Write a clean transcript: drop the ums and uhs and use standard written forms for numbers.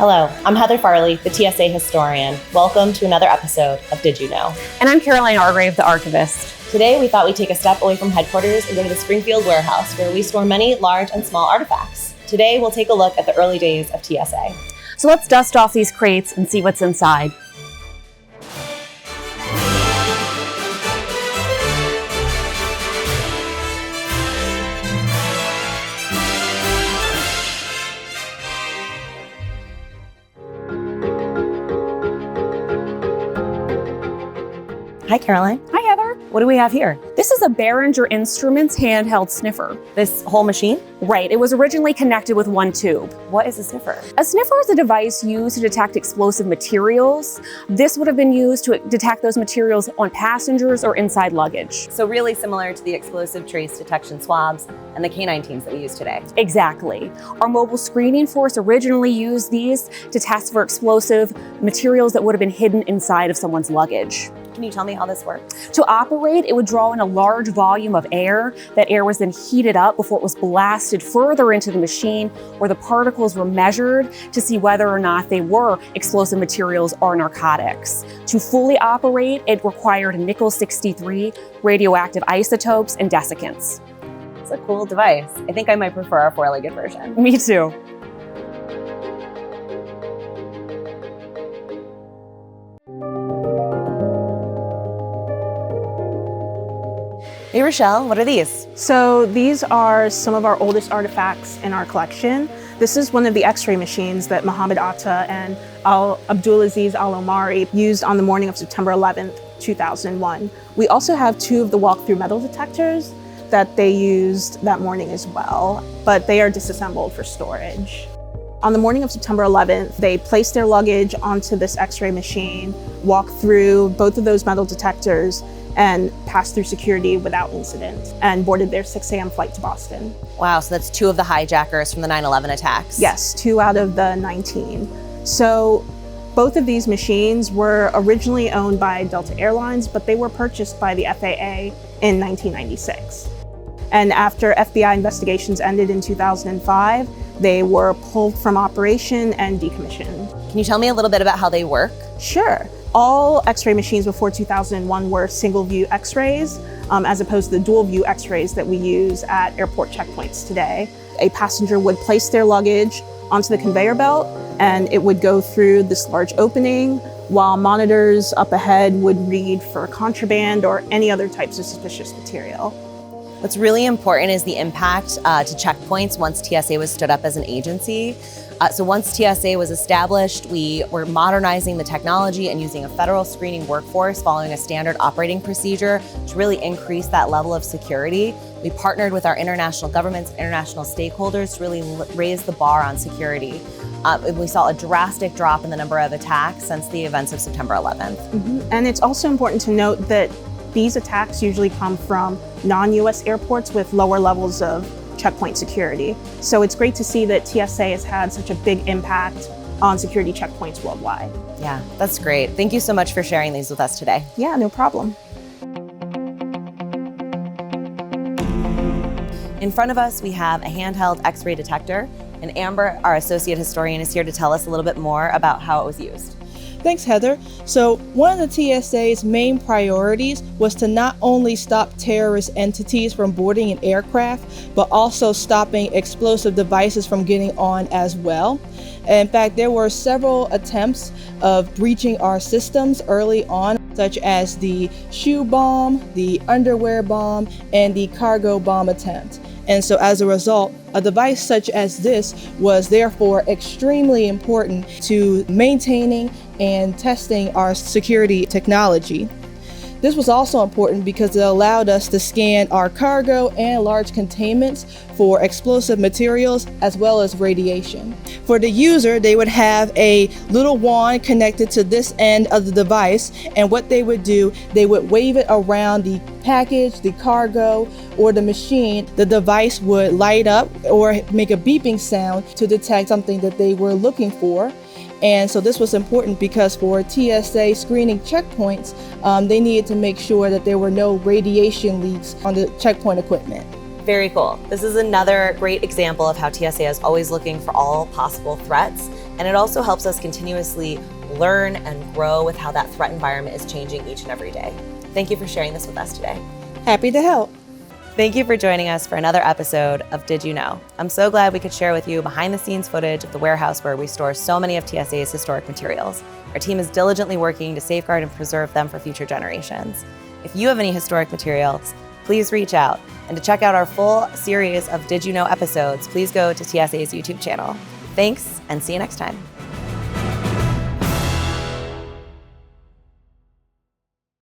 Hello, I'm Heather Farley, the TSA Historian. Welcome to another episode of Did You Know? And I'm Caroline Argrave, the Archivist. Today, we thought we'd take a step away from headquarters and go to the Springfield warehouse, where we store many large and small artifacts. Today, we'll take a look at the early days of TSA. So let's dust off these crates and see what's inside. Hi, Caroline. Hi, Heather. What do we have here? This is a Behringer Instruments handheld sniffer. This whole machine? Right, it was originally connected with one tube. What is a sniffer? A sniffer is a device used to detect explosive materials. This would have been used to detect those materials on passengers or inside luggage. So really similar to the explosive trace detection swabs and the canine teams that we use today. Exactly. Our mobile screening force originally used these to test for explosive materials that would have been hidden inside of someone's luggage. Can you tell me how this works? To operate, it would draw in a large volume of air. That air was then heated up before it was blasted further into the machine, where the particles were measured to see whether or not they were explosive materials or narcotics. To fully operate, it required nickel-63, radioactive isotopes, and desiccants. It's a cool device. I think I might prefer our four-legged version. Me too. Hey, Rochelle, what are these? So these are some of our oldest artifacts in our collection. This is one of the X-ray machines that Mohammed Atta and Abdulaziz Al-Omari used on the morning of September 11th, 2001. We also have two of the walk-through metal detectors that they used that morning as well, but they are disassembled for storage. On the morning of September 11th, they placed their luggage onto this X-ray machine, walked through both of those metal detectors, and passed through security without incident and boarded their 6 a.m. flight to Boston. Wow, so that's two of the hijackers from the 9/11 attacks. Yes, 2 out of the 19. So both of these machines were originally owned by Delta Airlines, but they were purchased by the FAA in 1996. And after FBI investigations ended in 2005, they were pulled from operation and decommissioned. Can you tell me a little bit about how they work? Sure. All X-ray machines before 2001 were single view X-rays, as opposed to the dual view X-rays that we use at airport checkpoints today. A passenger would place their luggage onto the conveyor belt, and it would go through this large opening, while monitors up ahead would read for contraband or any other types of suspicious material. What's really important is the impact to checkpoints once TSA was stood up as an agency. So once TSA was established, we were modernizing the technology and using a federal screening workforce following a standard operating procedure to really increase that level of security. We partnered with our international governments, international stakeholders to really raise the bar on security. We saw a drastic drop in the number of attacks since the events of September 11th. And it's also important to note that these attacks usually come from non-US airports with lower levels of checkpoint security. So it's great to see that TSA has had such a big impact on security checkpoints worldwide. Yeah, that's great. Thank you so much for sharing these with us today. Yeah, no problem. In front of us, we have a handheld X-ray detector, and Amber, our associate historian, is here to tell us a little bit more about how it was used. Thanks, Heather. So one of the TSA's main priorities was to not only stop terrorist entities from boarding an aircraft, but also stopping explosive devices from getting on as well. In fact, there were several attempts of breaching our systems early on, such as the shoe bomb, the underwear bomb, and the cargo bomb attempt. And so as a result, a device such as this was therefore extremely important to maintaining and testing our security technology. This was also important because it allowed us to scan our cargo and large containments for explosive materials as well as radiation. For the user, they would have a little wand connected to this end of the device, and what they would do, they would wave it around the package, the cargo, or the machine. The device would light up or make a beeping sound to detect something that they were looking for. And so this was important because for TSA screening checkpoints, they needed to make sure that there were no radiation leaks on the checkpoint equipment. Very cool. This is another great example of how TSA is always looking for all possible threats And it also helps us continuously learn and grow with how that threat environment is changing each and every day. Thank you for sharing this with us today. Happy to help. Thank you for joining us for another episode of Did You Know? I'm so glad we could share with you behind the scenes footage of the warehouse where we store so many of TSA's historic materials. Our team is diligently working to safeguard and preserve them for future generations. If you have any historic materials, please reach out. And to check out our full series of Did You Know episodes, please go to TSA's YouTube channel. Thanks, and see you next time.